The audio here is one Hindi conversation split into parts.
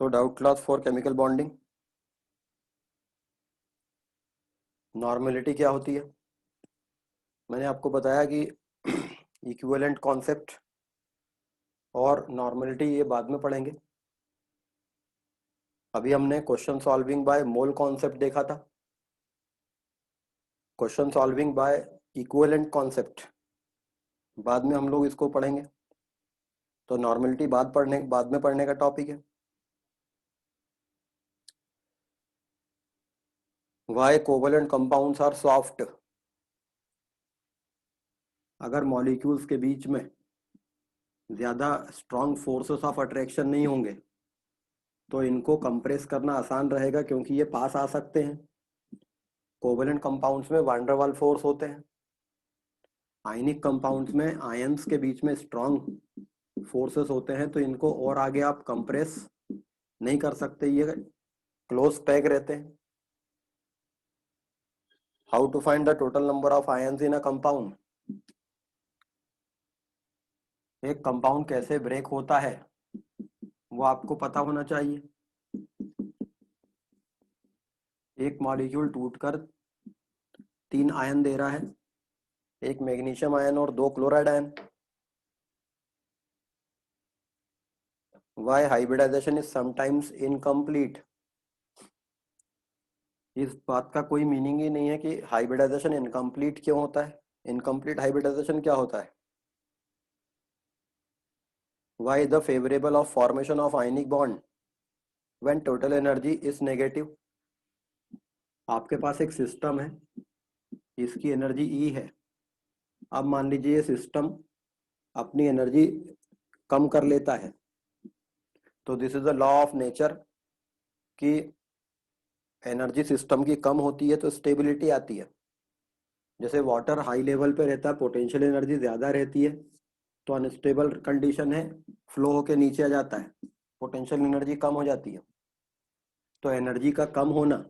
So doubt class for chemical bonding. Normality क्या होती है? मैंने आपको बताया कि इक्विवेलेंट कॉन्सेप्ट और नॉर्मेलिटी ये बाद में पढ़ेंगे। अभी हमने question solving by mole concept देखा था। Question solving by equivalent concept बाद में हम लोग इसको पढ़ेंगे। तो नॉर्मेलिटी बाद में पढ़ने का टॉपिक है। Why covalent compounds are soft. अगर मॉलिक्यूल्स के बीच में ज़्यादा स्ट्रॉन्ग फोर्सेस ऑफ अट्रैक्शन नहीं होंगे तो इनको कंप्रेस करना आसान रहेगा, क्योंकि ये पास आ सकते हैं। कोवेलेंट कंपाउंड्स में वान डेर वाल फोर्स होते हैं। आयनिक कंपाउंड्स में आयंस के बीच में स्ट्रॉन्ग फोर्सेस होते हैं, तो इनको और आगे आप कंप्रेस नहीं कर सकते, ये क्लोज पैक रहते हैं। How to find the total number of ions in a compound. एक कंपाउंड कैसे ब्रेक होता है वो आपको पता होना चाहिए। एक मॉलिक्यूल टूटकर 3 आयन दे रहा है, एक मैग्नीशियम आयन और 2 chloride ion. Why hybridization is sometimes incomplete. इस बात का कोई मीनिंग ही नहीं है कि हाइब्रिडाइजेशन इनकम्प्लीट क्यों होता है। इनकम्प्लीट हाइब्रिडाइजेशन क्या होता है? Why the favourable of formation of ionic bond when total energy is negative. आपके पास एक सिस्टम है, इसकी एनर्जी E है। अब मान लीजिए ये सिस्टम अपनी एनर्जी कम कर लेता है, तो this is the law of nature कि एनर्जी सिस्टम की कम होती है तो स्टेबिलिटी आती है। जैसे वाटर हाई लेवल पे रहता है, पोटेंशियल एनर्जी ज़्यादा रहती है, तो अनस्टेबल कंडीशन है, फ्लो होके नीचे आ जाता है, पोटेंशियल एनर्जी कम हो जाती है। तो एनर्जी का कम होना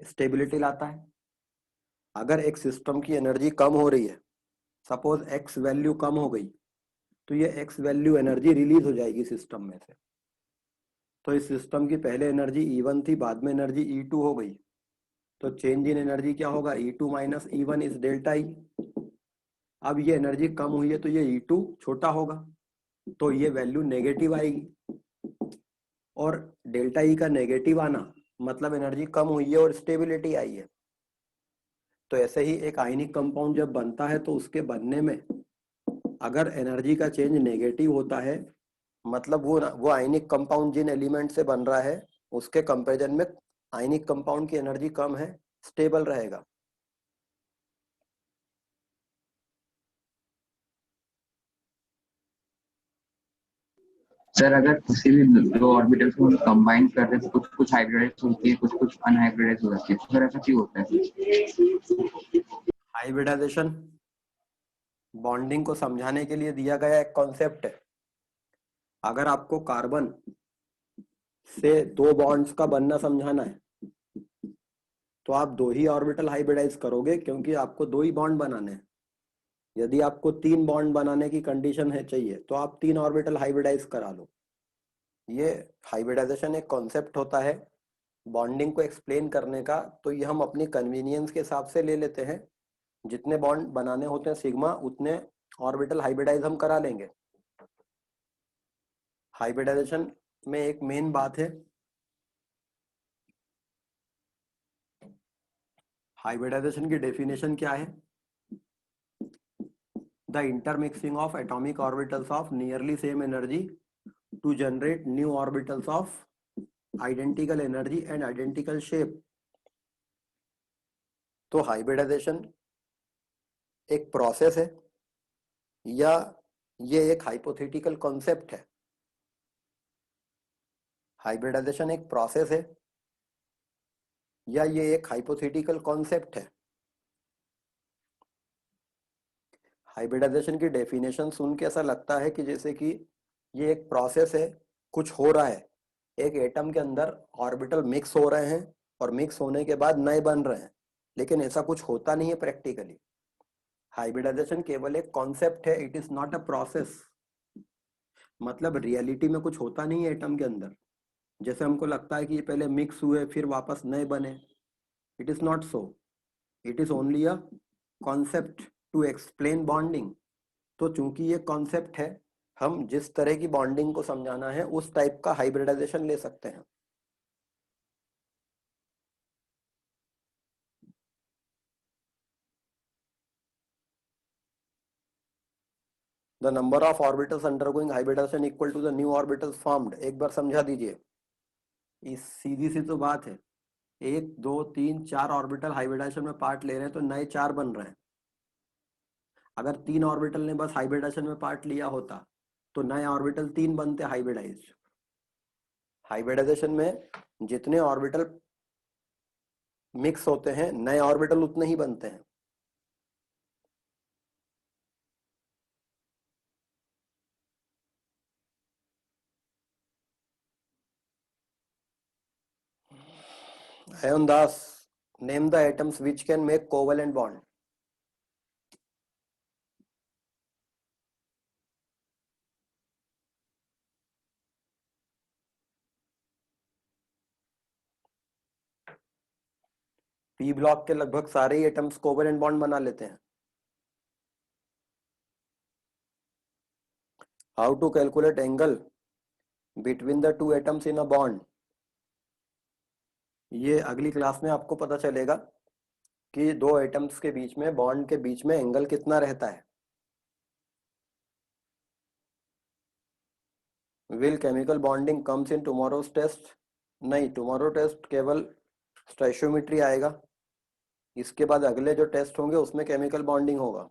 स्टेबिलिटी लाता है। अगर एक सिस्टम की एनर्जी कम हो रही है, सपोज एक्स वैल्यू कम हो गई, तो ये एक्स वैल्यू एनर्जी रिलीज हो जाएगी सिस्टम में से। तो इस सिस्टम की पहले एनर्जी E1 थी, बाद में एनर्जी E2 हो गई, तो चेंज इन एनर्जी क्या होगा? E2 minus E1 is delta E. अब ये एनर्जी कम हुई है तो ये E2 छोटा होगा, तो ये वैल्यू नेगेटिव आएगी। और डेल्टा ई का नेगेटिव आना मतलब एनर्जी कम हुई है और स्टेबिलिटी आई है। तो ऐसे ही एक आयनिक कंपाउंड जब बनता है तो उसके बनने में अगर एनर्जी का चेंज नेगेटिव होता है, मतलब वो आयनिक कंपाउंड जिन एलिमेंट से बन रहा है उसके कंपैरिजन में आयनिक कंपाउंड की एनर्जी कम है, स्टेबल रहेगा। सर अगर किसी भी दो ऑर्बिटल्स को कंबाइन कर रहे तो कुछ कुछ हाइब्रिडाइज होती है, कुछ कुछ अनहाइब्रिडाइज हो जाती है, तो सर ऐसा क्यों होता है? हाइब्रिडाइजेशन बॉन्डिंग को समझाने के लिए दिया गया एक कॉन्सेप्ट है। अगर आपको कार्बन से 2 बॉन्ड्स का बनना समझाना है तो आप 2 ही ऑर्बिटल हाइब्रिडाइज करोगे, क्योंकि आपको 2 ही बॉन्ड बनाने हैं। यदि आपको 3 बॉन्ड बनाने की कंडीशन है चाहिए तो आप 3 ऑर्बिटल हाइब्रिडाइज करा लो। ये हाइब्रिडाइजेशन एक कॉन्सेप्ट होता है बॉन्डिंग को एक्सप्लेन करने का, तो ये हम अपनी कन्वीनियंस के हिसाब से ले लेते हैं। जितने बॉन्ड बनाने होते हैं सिग्मा, उतने ऑर्बिटल हाइब्रिडाइज हम करा लेंगे। हाइब्रिडाइजेशन में एक मेन बात है, हाइब्रिडाइजेशन की डेफिनेशन क्या है? The intermixing of atomic orbitals of nearly same energy to generate new orbitals of identical energy and identical shape. तो हाइब्रिडाइजेशन एक प्रोसेस है या ये एक हाइपोथेटिकल कॉन्सेप्ट है? हाइब्रिडाइजेशन एक प्रोसेस है या ये एक हाइपोथेटिकल कॉन्सेप्ट है? हाइब्रिडाइजेशन की डेफिनेशन सुन के ऐसा लगता है कि जैसे कि ये एक प्रोसेस है, कुछ हो रहा है, एक एटम के अंदर ऑर्बिटल मिक्स हो रहे हैं और मिक्स होने के बाद नए बन रहे हैं, लेकिन ऐसा कुछ होता नहीं है प्रैक्टिकली। हाइब्रिडाइजेशन केवल एक कॉन्सेप्ट है, it is not a process. मतलब रियलिटी में कुछ होता नहीं है एटम के अंदर। जैसे हमको लगता है कि ये पहले मिक्स हुए फिर वापस नए बने, it is not so. It is only a concept to explain bonding. तो चूंकि ये कॉन्सेप्ट है, हम जिस तरह की बॉन्डिंग को समझाना है उस टाइप का हाइब्रिडाइजेशन ले सकते हैं। The number of orbitals undergoing hybridization equal to the new orbitals formed. एक बार समझा दीजिए, इस सीधी सी तो बात है। 1 2 3 4 ऑर्बिटल हाइब्रिडाइजेशन में पार्ट ले रहे हैं तो नए 4 बन रहे हैं। अगर 3 ऑर्बिटल ने बस हाइब्रिडाइजेशन में पार्ट लिया होता तो नए ऑर्बिटल 3 बनते हाइब्रिडाइज। हाइब्रिडाइजेशन में जितने ऑर्बिटल मिक्स होते हैं नए ऑर्बिटल उतने ही बनते हैं। Ayon Das, name the atoms which can make covalent bond. P block के लगभग सारे ही एटम्स कोवेलेंट बॉन्ड बना लेते हैं। How to calculate angle between the two atoms in a bond. ये अगली क्लास में आपको पता चलेगा कि दो एटम्स के बीच में, बॉन्ड के बीच में एंगल कितना रहता है। Will chemical bonding comes in tomorrow's test. नहीं, टुमारो टेस्ट केवल स्टोइचियोमेट्री आएगा। इसके बाद अगले जो टेस्ट होंगे उसमें केमिकल बॉन्डिंग होगा।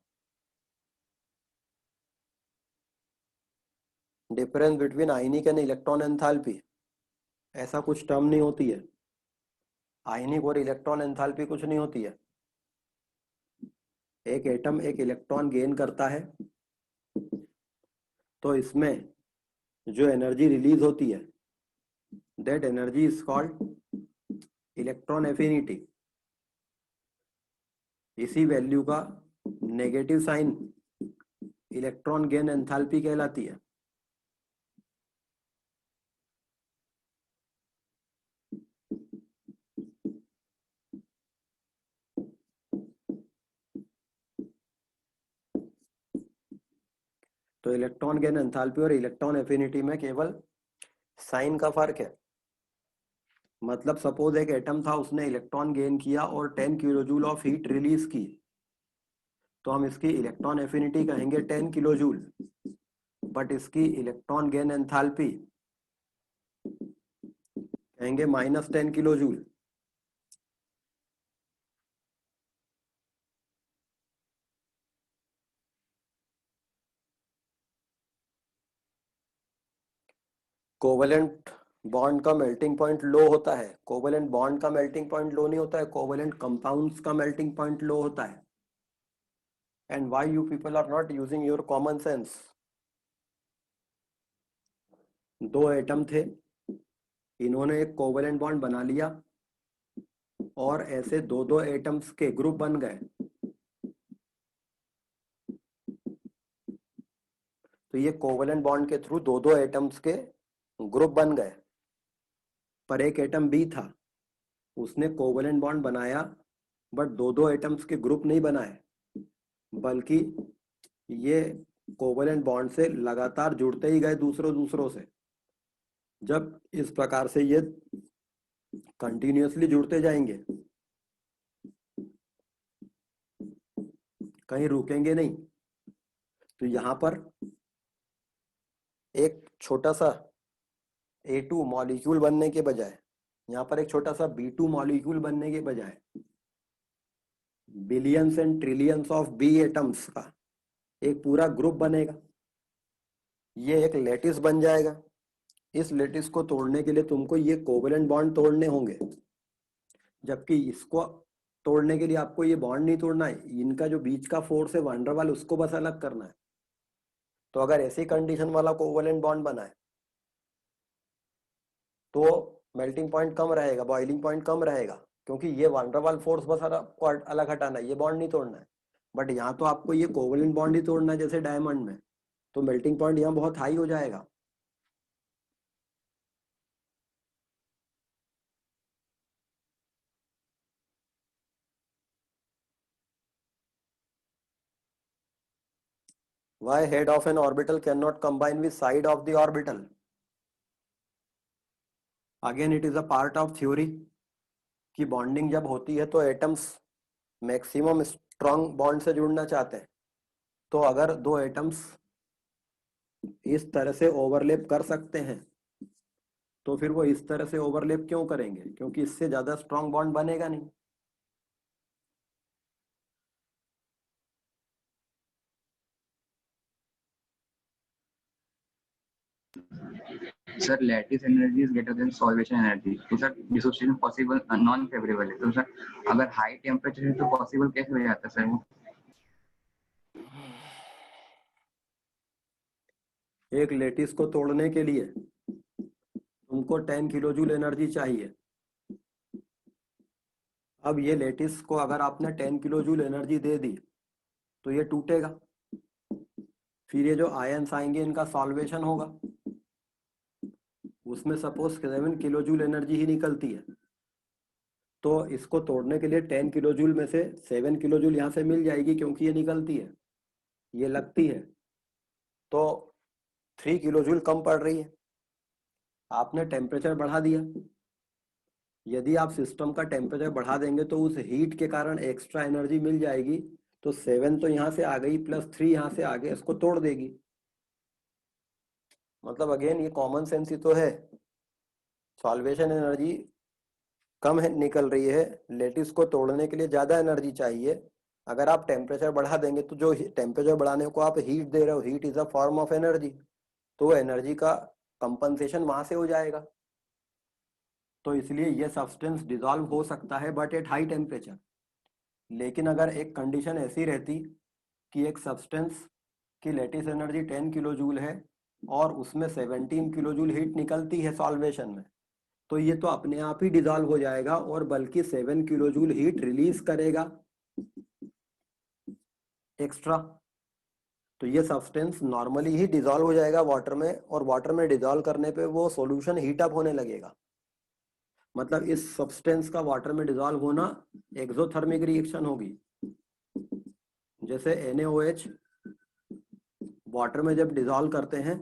Difference between ionic and electron enthalpy, ऐसा कुछ टर्म नहीं होती है। आयनिक और इलेक्ट्रॉन एंथैल्पी कुछ नहीं होती है। एक एटम एक इलेक्ट्रॉन गेन करता है तो इसमें जो एनर्जी रिलीज होती है that energy is called electron affinity. इसी वैल्यू का negative sign electron gain enthalpy कहलाती है। तो इलेक्ट्रॉन गेन एंथैल्पी और इलेक्ट्रॉन एफिनिटी में केवल साइन का फर्क है। मतलब सपोज एक एटम था, उसने इलेक्ट्रॉन गेन किया और 10 kilo joule of heat release की, तो हम इसकी इलेक्ट्रॉन एफिनिटी कहेंगे 10 किलो जूल, बट इसकी इलेक्ट्रॉन गेन एंथैल्पी कहेंगे -10 किलो जूल। कोवेलेंट बॉन्ड का मेल्टिंग पॉइंट लो होता है। कोवेलेंट बॉन्ड का मेल्टिंग पॉइंट लो नहीं होता है, कोवेलेंट कंपाउंड्स का मेल्टिंग पॉइंट लो होता है। And why you people are not using your common sense. दो एटम थे, इन्होंने एक कोवेलेंट बॉन्ड बना लिया और ऐसे दो दो एटम्स के ग्रुप बन गए। तो ये कोवेलेंट बॉन्ड के थ्रू दो दो एटम्स के ग्रुप बन गए। पर एक एटम बी था, उसने कोवेलेंट बॉन्ड बनाया बट दो दो एटम्स के ग्रुप नहीं बनाए, बल्कि ये कोवेलेंट बॉन्ड से लगातार जुड़ते ही गए दूसरों दूसरों से। जब इस प्रकार से ये कंटिन्यूअसली जुड़ते जाएंगे, कहीं रुकेंगे नहीं, तो यहां पर एक छोटा सा A2 मॉलिक्यूल बनने के बजाय, यहाँ पर एक छोटा सा B2 मॉलिक्यूल बनने के बजाय billions and trillions of B atoms का एक पूरा ग्रुप बनेगा। ये एक लेटिस बन जाएगा। इस लेटिस को तोड़ने के लिए तुमको ये कोवेलेंट बॉन्ड तोड़ने होंगे, जबकि इसको तोड़ने के लिए आपको ये बॉन्ड नहीं तोड़ना है, इनका जो बीच का फोर्स है वंडरवाल उसको बस अलग करना है। तो अगर ऐसी कंडीशन वाला कोवेलेंट बॉन्ड बना है तो मेल्टिंग पॉइंट कम रहेगा, बॉइलिंग पॉइंट कम रहेगा, क्योंकि ये वंडरवाल फोर्स बस आपको अलग हटाना है, ये बॉन्ड नहीं तोड़ना है। बट यहाँ तो आपको ये कोवेलेंट बॉन्ड ही तोड़ना है, जैसे डायमंड में, तो मेल्टिंग पॉइंट यहाँ बहुत हाई हो जाएगा। Why head of an orbital cannot combine with side of the orbital? Again it is a part of theory कि बॉन्डिंग जब होती है तो एटम्स मैक्सिमम स्ट्रॉन्ग बॉन्ड से जुड़ना चाहते हैं। तो अगर दो एटम्स इस तरह से ओवरलैप कर सकते हैं तो फिर वो इस तरह से ओवरलैप क्यों करेंगे? क्योंकि इससे ज्यादा स्ट्रॉन्ग बॉन्ड बनेगा नहीं। Sir lattice energy is greater than solvation energy, तो sir dissociation possible non favourable है, तो सर अगर हाई टेम्परेचर है तो पॉसिबल कैसे हो जाता है सर वो? एक लेटिस को तोड़ने के लिए तुमको 10 किलो जूल एनर्जी चाहिए। अब ये लेटिस को अगर आपने 10 किलो जूल एनर्जी दे दी तो ये टूटेगा, फिर ये जो आयंस आएंगे इनका सॉल्वेशन होगा, उसमें सपोज 7 किलो जूल एनर्जी ही निकलती है। तो इसको तोड़ने के लिए 10 किलो जूल में से 7 किलो जूल यहाँ से मिल जाएगी क्योंकि ये निकलती है, ये लगती है, तो 3 किलो जूल कम पड़ रही है। आपने टेम्परेचर बढ़ा दिया। यदि आप सिस्टम का टेम्परेचर बढ़ा देंगे तो उस हीट के कारण एक्स्ट्रा एनर्जी मिल जाएगी, तो 7 तो यहाँ से आ गई प्लस 3 यहाँ से आगे इसको तोड़ देगी। मतलब अगेन ये कॉमन सेंस ही तो है। सॉल्वेशन एनर्जी कम है निकल रही है, लेटिस को तोड़ने के लिए ज्यादा एनर्जी चाहिए। अगर आप टेम्परेचर बढ़ा देंगे तो जो टेम्परेचर बढ़ाने को आप हीट दे रहे हो, heat is a form of energy, तो वो एनर्जी का कंपनसेशन वहां से हो जाएगा। तो इसलिए ये सब्सटेंस डिसॉल्व हो सकता है बट एट हाई टेम्परेचर। लेकिन अगर एक कंडीशन ऐसी रहती कि एक सब्सटेंस की लेटिस एनर्जी 10 किलो जूल है और उसमें 17 किलो जूल हीट निकलती है सॉल्वेशन में, तो ये तो अपने आप ही डिसॉल्व हो जाएगा और बल्कि 7 किलो जूल हीट रिलीज करेगा एक्स्ट्रा। तो ये सब्सटेंस नॉर्मली ही डिसॉल्व हो जाएगा वाटर में, और वाटर में डिसॉल्व करने पे वो सॉल्यूशन हीट अप होने लगेगा। मतलब इस सब्सटेंस का वाटर में डिसॉल्व होना एक्सोथर्मिक रिएक्शन होगी। जैसे NaOH वाटर में जब डिसॉल्व करते हैं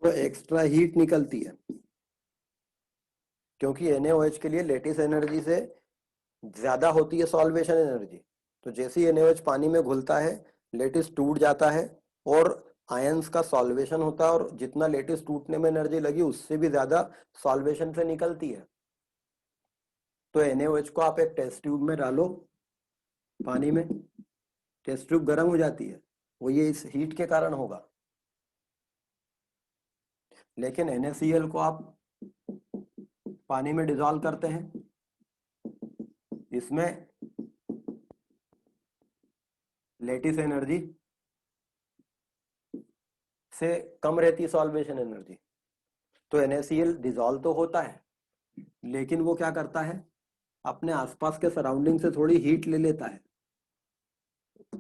तो एक्स्ट्रा हीट निकलती है, क्योंकि NaOH के लिए लेटिस एनर्जी से ज्यादा होती है सॉल्वेशन एनर्जी। तो जैसे ही NaOH पानी में घुलता है लेटिस टूट जाता है और आयंस का सॉल्वेशन होता है, और जितना लेटिस टूटने में एनर्जी लगी उससे भी ज्यादा सॉल्वेशन से निकलती है। तो NaOH को आप एक टेस्ट ट्यूब में डालो पानी में, टेस्ट ट्यूब गर्म हो जाती है, वो ये इस हीट के कारण होगा। लेकिन NaCl को आप पानी में डिसॉल्व करते हैं, इसमें लेटिस एनर्जी से कम रहती है सॉल्वेशन एनर्जी। तो NaCl डिसॉल्व तो होता है, लेकिन वो क्या करता है, अपने आसपास के सराउंडिंग से थोड़ी हीट ले लेता है,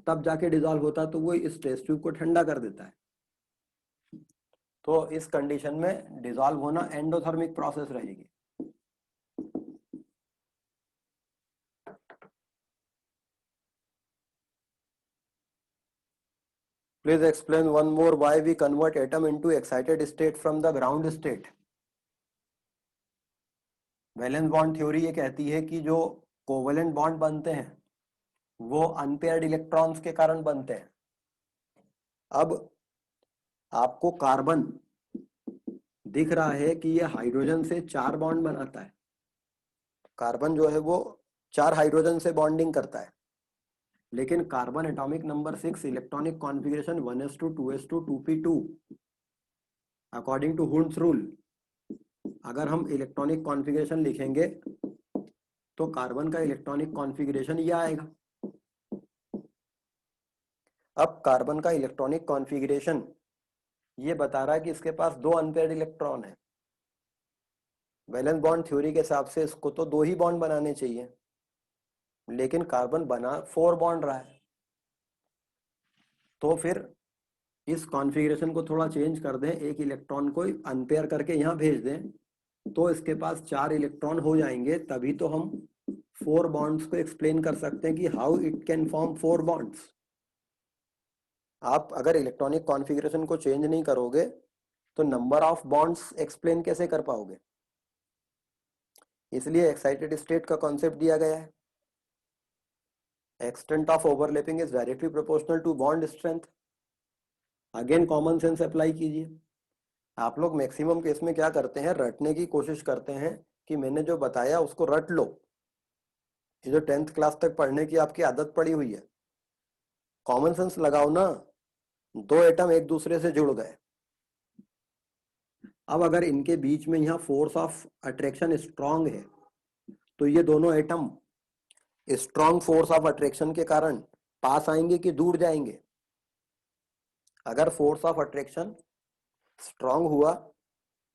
तब जाके डिसॉल्व होता है। तो वो इस टेस्ट ट्यूब को ठंडा कर देता है। तो इस कंडीशन में डिसॉल्व होना एंडोथर्मिक प्रोसेस रहेगी। Please explain one more why we convert atom into excited state from the ground state. Valence bond theory ये कहती है कि जो कोवेलेंट बॉन्ड बनते हैं वो अनपेयर्ड इलेक्ट्रॉन्स के कारण बनते हैं। अब आपको कार्बन दिख रहा है कि ये हाइड्रोजन से 4 बॉन्ड बनाता है। कार्बन जो है वो 4 हाइड्रोजन से बॉन्डिंग करता है, लेकिन carbon atomic number 6 electronic configuration 1s2 2s2 2p2 according to Hund's rule. अगर हम इलेक्ट्रॉनिक कॉन्फ़िगरेशन लिखेंगे तो कार्बन का इलेक्ट्रॉनिक कॉन्फ़िगरेशन ये आएगा। अब कार्बन का इलेक्ट्रॉनिक कॉन्फ़िगरेशन ये बता रहा है कि इसके पास 2 अनपेयर्ड इलेक्ट्रॉन है। वैलेंस बॉन्ड थ्योरी के हिसाब से इसको तो 2 ही बॉन्ड बनाने चाहिए, लेकिन कार्बन बना 4 बॉन्ड रहा है। तो फिर इस कॉन्फ़िगरेशन को थोड़ा चेंज कर दें, एक इलेक्ट्रॉन को अनपेयर करके यहाँ भेज दें, तो इसके पास 4 इलेक्ट्रॉन हो जाएंगे, तभी तो हम 4 बॉन्ड्स को एक्सप्लेन कर सकते हैं कि how it can form 4 bonds. आप अगर इलेक्ट्रॉनिक कॉन्फ़िगरेशन को चेंज नहीं करोगे तो नंबर ऑफ बॉन्ड्स एक्सप्लेन कैसे कर पाओगे? इसलिए एक्साइटेड स्टेट का कॉन्सेप्ट दिया गया है। Extent of overlapping is directly proportional to bond strength. Again common sense apply कीजिए। आप लोग मैक्सिमम केस में क्या करते हैं, रटने की कोशिश करते हैं कि मैंने जो बताया उसको रट लो। ये जो 10th क्लास तक पढ़ने की आपकी आदत पड़ी हुई है, कॉमन सेंस लगाओ ना। 2 एटम एक दूसरे से जुड़ गए, अब अगर इनके बीच में यहाँ फोर्स ऑफ अट्रैक्शन स्ट्रांग है तो ये दोनों atom strong force of attraction के कारण पास आएंगे कि दूर जाएंगे? अगर फोर्स ऑफ अट्रैक्शन स्ट्रांग हुआ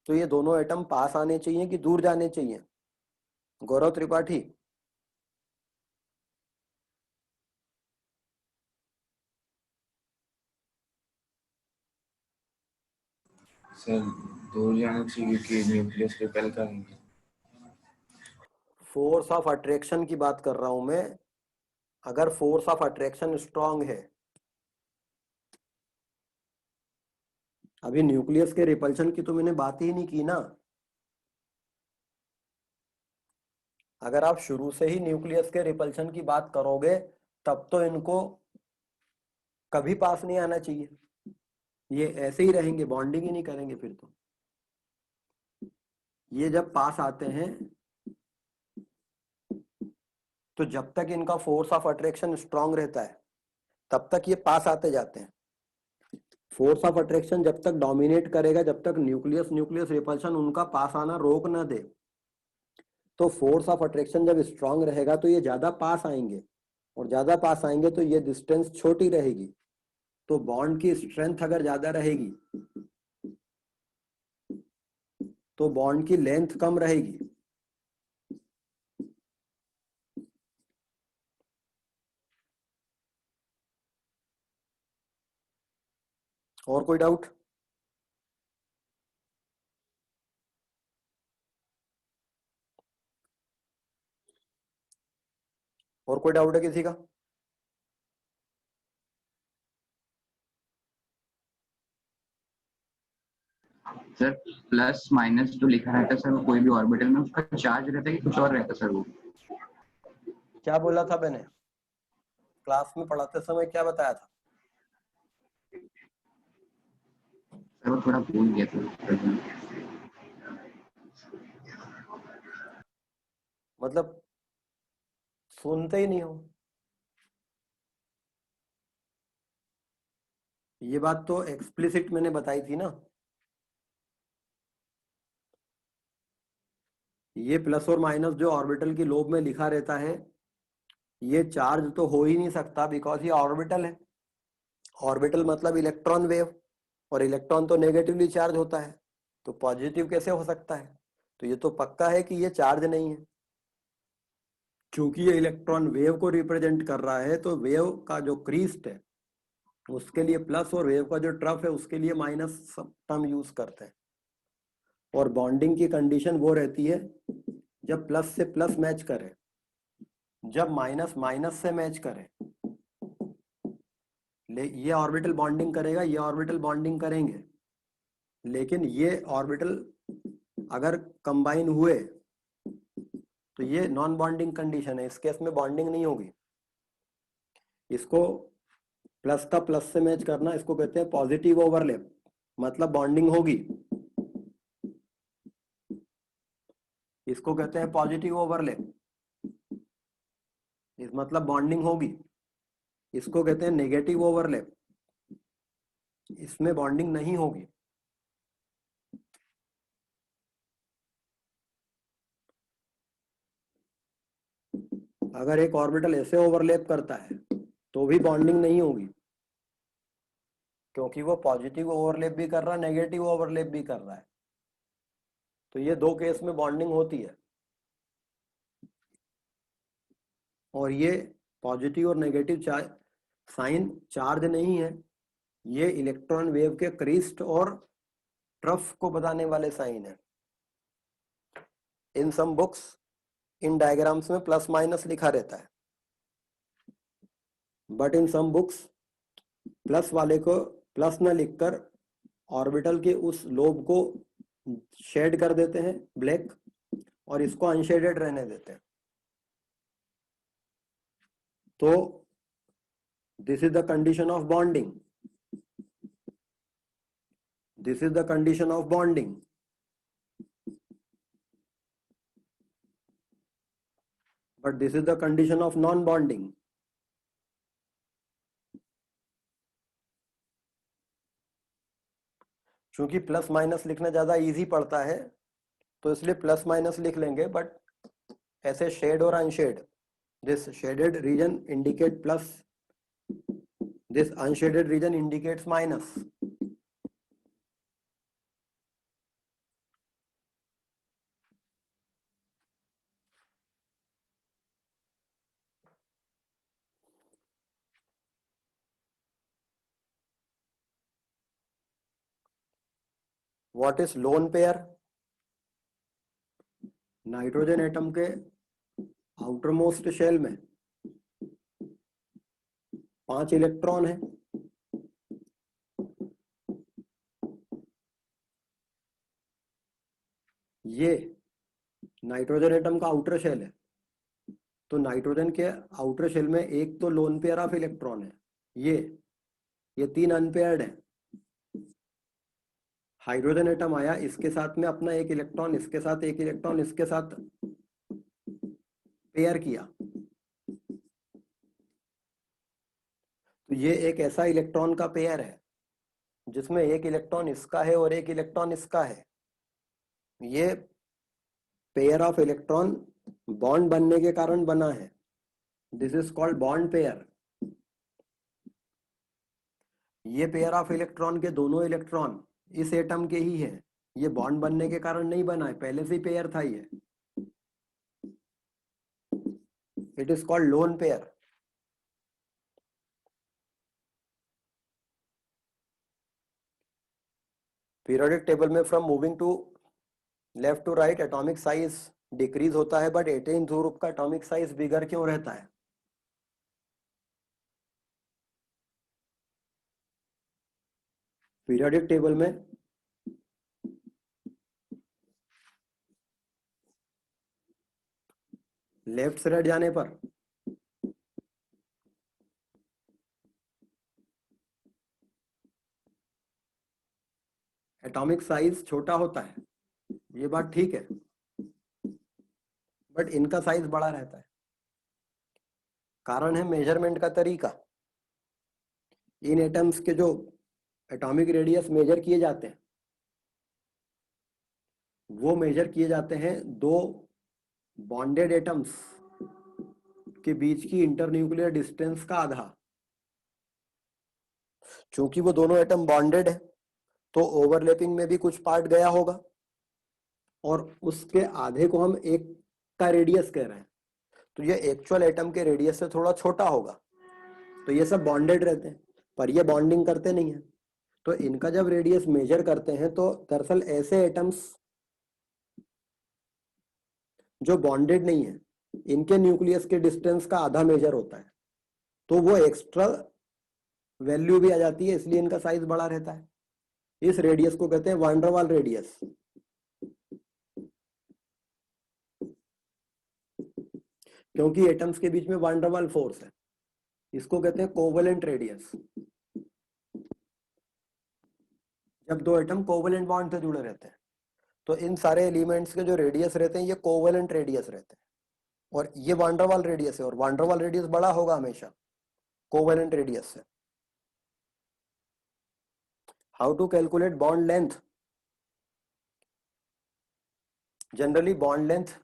तो ये दोनों एटम पास आने चाहिए कि दूर जाने चाहिए? गौरव त्रिपाठी, सर दूर जाना चाहिए कि न्यूक्लियस रिपेल करेंगे। फोर्स ऑफ अट्रैक्शन की बात कर रहा हूं मैं। अगर फोर्स ऑफ अट्रैक्शन स्ट्रांग है, अभी न्यूक्लियस के रिपल्शन की तो मैंने बात ही नहीं की ना। अगर आप शुरू से ही न्यूक्लियस के रिपल्शन की बात करोगे तब तो इनको कभी पास नहीं आना चाहिए, ये ऐसे ही रहेंगे, बॉन्डिंग ही नहीं करेंगे फिर तो। ये जब पास आते हैं तो जब तक इनका फोर्स ऑफ अट्रैक्शन स्ट्रांग रहता है तब तक ये पास आते जाते हैं। फोर्स ऑफ अट्रैक्शन जब तक डोमिनेट करेगा, जब तक न्यूक्लियस न्यूक्लियस रिपल्शन उनका पास आना रोक ना दे, तो फोर्स ऑफ अट्रैक्शन जब स्ट्रांग रहेगा तो ये ज्यादा पास आएंगे, और ज्यादा पास आएंगे तो ये डिस्टेंस छोटी रहेगी, तो बॉन्ड की स्ट्रेंथ अगर ज्यादा रहेगी तो बॉन्ड की लेंथ कम रहेगी। और कोई डाउट? और कोई डाउट है किसी का? सर प्लस माइनस जो लिखा रहता है सर, वो कोई भी ऑर्बिटल में उसका चार्ज रहता है कि कुछ और रहता है सर? वो क्या बोला था मैंने क्लास में पढ़ाते समय, क्या बताया था? सर वो थोड़ा भूल गया था। मतलब सुनते ही नहीं हो। ये बात तो एक्सप्लिसिट मैंने बताई थी ना। ये प्लस और माइनस जो ऑर्बिटल की लोब में लिखा रहता है, ये चार्ज तो हो ही नहीं सकता बिकॉज ये ऑर्बिटल है। ऑर्बिटल मतलब इलेक्ट्रॉन वेव, और इलेक्ट्रॉन तो नेगेटिवली चार्ज होता है, तो पॉजिटिव कैसे हो सकता है? तो ये तो पक्का है कि ये चार्ज नहीं है। क्योंकि ये इलेक्ट्रॉन वेव को रिप्रेजेंट कर रहा है तो वेव का जो क्रीस्ट है उसके लिए प्लस, और वेव का जो ट्रफ है उसके लिए माइनस टर्म यूज करते हैं। और बॉन्डिंग की कंडीशन वो रहती है जब प्लस से प्लस मैच करे, जब माइनस माइनस से मैच करे। ये ऑर्बिटल बॉन्डिंग करेगा, ये ऑर्बिटल बॉन्डिंग करेंगे, लेकिन ये ऑर्बिटल अगर कंबाइन हुए तो ये नॉन बॉन्डिंग कंडीशन है, इस केस में बॉन्डिंग नहीं होगी। इसको प्लस का प्लस से मैच करना, इसको कहते हैं पॉजिटिव ओवरलैप, मतलब बॉन्डिंग होगी। इसको कहते हैं पॉजिटिव ओवरलैप, इस मतलब बॉन्डिंग होगी। इसको कहते हैं नेगेटिव ओवरलैप, इसमें बॉन्डिंग नहीं होगी। अगर एक ऑर्बिटल ऐसे ओवरलैप करता है तो भी बॉन्डिंग नहीं होगी, क्योंकि वो पॉजिटिव ओवरलैप भी कर रहा है, नेगेटिव ओवरलैप भी कर रहा है। तो ये दो केस में बॉन्डिंग होती है, और ये पॉजिटिव और नेगेटिव साइन चार्ज नहीं है, ये इलेक्ट्रॉन वेव के क्रिस्ट और ट्रफ को बताने वाले साइन है। In some books in diagrams में प्लस माइनस लिखा रहता है, but in some books plus वाले को प्लस न लिखकर ऑर्बिटल के उस लोब को शेड कर देते हैं ब्लैक और इसको अनशेडेड रहने देते हैं। तो this is the condition of bonding, this is the condition of bonding. But this is the condition of non bonding. क्योंकि प्लस माइनस लिखना ज्यादा इजी पड़ता है तो इसलिए प्लस माइनस लिख लेंगे, बट ऐसे शेड और unshade, this shaded region indicate plus, this unshaded region indicates minus. What is lone pair? Nitrogen atom के आउटर मोस्ट शेल में 5 इलेक्ट्रॉन है, ये नाइट्रोजन एटम का आउटर शेल है। तो नाइट्रोजन के आउटर शेल में एक तो लोन पेयर ऑफ इलेक्ट्रॉन है, ये 3 अनपेयर्ड है। हाइड्रोजन एटम आया, इसके साथ में अपना एक इलेक्ट्रॉन, इसके साथ एक इलेक्ट्रॉन, इसके साथ पेयर किया, तो ये एक ऐसा इलेक्ट्रॉन का पेयर है जिसमें एक इलेक्ट्रॉन इसका है और एक इलेक्ट्रॉन इसका है। ये पेयर ऑफ इलेक्ट्रॉन बॉन्ड बनने के कारण बना है, this is called bond pair. ये पेयर ऑफ इलेक्ट्रॉन के दोनों इलेक्ट्रॉन इस एटम के ही है, ये बॉन्ड बनने के कारण नहीं बना है, पहले से ही पेयर था ये। It is called lone pair. Periodic table में from moving to left to right atomic size decrease होता है, बट 18th ग्रुप का एटॉमिक साइज बिगर क्यों रहता है? पीरियोडिक टेबल में लेफ्ट से राइट जाने पर एटॉमिक साइज छोटा होता है, ये बात ठीक है, बट इनका साइज बड़ा रहता है। कारण है मेजरमेंट का तरीका। इन एटम्स के जो एटॉमिक रेडियस मेजर किए जाते हैं वो मेजर किए जाते हैं दो बॉन्डेड एटम्स के बीच की इंटरन्यूक्लियर डिस्टेंस का आधा। क्योंकि वो दोनों एटम बॉन्डेड है तो ओवरलैपिंग में भी कुछ पार्ट गया होगा और उसके आधे को हम एक का रेडियस कह रहे हैं, तो ये एक्चुअल एटम के रेडियस से थोड़ा छोटा होगा। तो ये सब बॉन्डेड रहते हैं पर ये बॉन्डिंग करते नहीं है, तो इनका जब रेडियस मेजर करते हैं तो दरअसल ऐसे एटम्स जो बॉन्डेड नहीं है इनके न्यूक्लियस के डिस्टेंस का आधा मेजर होता है, तो वो एक्स्ट्रा वैल्यू भी आ जाती है, इसलिए इनका साइज बड़ा रहता है। इस रेडियस को कहते हैं वान डेर वाल रेडियस। क्योंकि एटम्स के बीच में वान डेर वाल फोर्स है, इसको कहते हैं कोवेलेंट रेडियस। जब दो एटम कोवेलेंट बॉन्ड से जुड़े रहते हैं तो इन सारे एलिमेंट्स के जो रेडियस रहते हैं ये कोवेलेंट रेडियस रहते हैं, और ये वान डेर वाल रेडियस है, और वान डेर वाल रेडियस बड़ा होगा हमेशा कोवेलेंट रेडियस से। How to calculate bond length? Generally bond length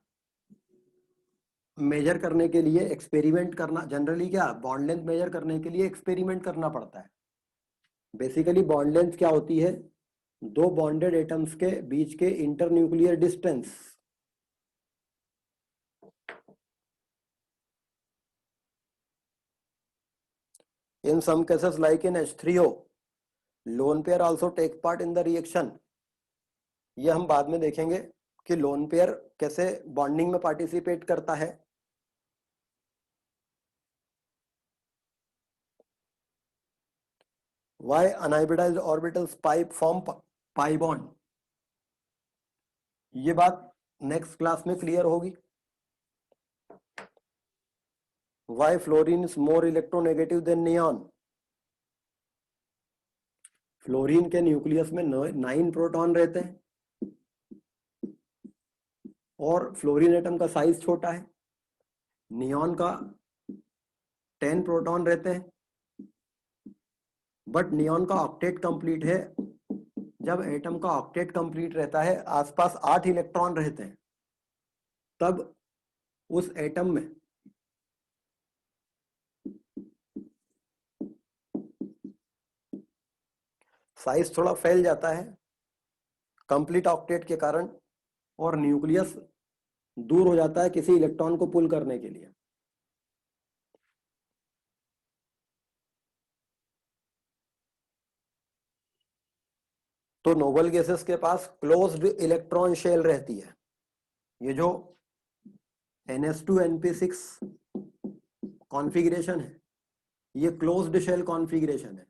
measure करने के लिए एक्सपेरिमेंट करना, जनरली क्या बॉन्ड लेंथ मेजर करने के लिए एक्सपेरिमेंट करना पड़ता है। बेसिकली बॉन्ड लेंथ क्या होती है? दो बॉन्डेड एटम्स के बीच के internuclear distance. In some cases like in H3O, lone pair also take part in the reaction. ये हम बाद में देखेंगे कि लोन पेयर कैसे बॉन्डिंग में पार्टिसिपेट करता है। Why unhybridised orbitals pipe form pi bond, ये बात नेक्स्ट क्लास में क्लियर होगी। Why fluorine is more electronegative than neon, fluorine के न्यूक्लियस में 9 प्रोटॉन रहते हैं और फ्लोरीन एटम का साइज छोटा है, नियॉन का 10 प्रोटॉन रहते हैं, बट नियॉन का ऑक्टेट कंप्लीट है। जब एटम का ऑक्टेट कंप्लीट रहता है, आसपास 8 इलेक्ट्रॉन रहते हैं, तब उस एटम में साइज थोड़ा फैल जाता है कंप्लीट ऑक्टेट के कारण, और न्यूक्लियस दूर हो जाता है किसी इलेक्ट्रॉन को पुल करने के लिए। तो नोबल गैसेस के पास क्लोज्ड इलेक्ट्रॉन शेल रहती है। ये जो NH2 NP6 कॉन्फ़िगरेशन है, ये क्लोज्ड शेल कॉन्फ़िगरेशन है।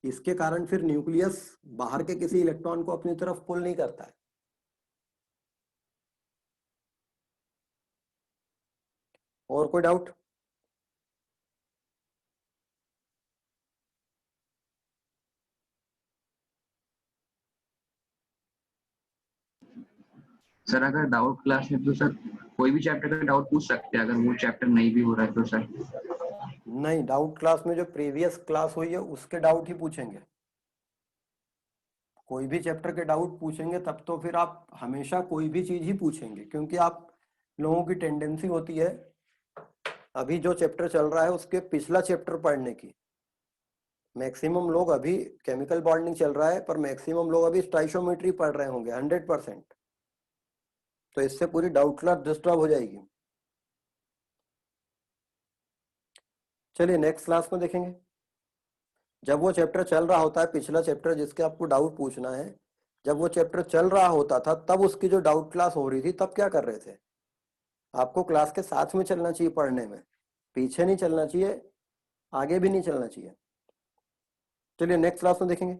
इसके कारण फिर न्यूक्लियस बाहर के किसी इलेक्ट्रॉन को अपनी तरफ पुल नहीं करता है। और कोई डाउट? सर अगर डाउट क्लास में तो सर कोई भी चैप्टर का डाउट पूछ सकते हैं, अगर वो चैप्टर नहीं भी हो रहा है तो सर। नहीं, डाउट क्लास में जो प्रीवियस क्लास हुई है उसके डाउट ही पूछेंगे। कोई भी चैप्टर के डाउट पूछेंगे तब तो फिर आप हमेशा कोई भी चीज ही पूछेंगे, क्योंकि आप लोगों की टेंडेंसी होती है अभी जो चैप्टर चल रहा है उसके पिछला चैप्टर पढ़ने की। मैक्सिमम लोग अभी केमिकल बॉन्डिंग चल रहा है, पर मैक्सिमम लोग अभी स्टाइशियोमेट्री पढ़ रहे होंगे 100%। तो इससे पूरी डाउट क्लास डिस्टर्ब हो जाएगी। चलिए नेक्स्ट क्लास में देखेंगे। जब वो चैप्टर चल रहा होता है, पिछला चैप्टर जिसके आपको डाउट पूछना है, जब वो चैप्टर चल रहा होता था तब उसकी जो डाउट क्लास हो रही थी तब क्या कर रहे थे? आपको क्लास के साथ में चलना चाहिए पढ़ने में, पीछे नहीं चलना चाहिए, आगे भी नहीं चलना चाहिए। चलिए नेक्स्ट क्लास में देखेंगे।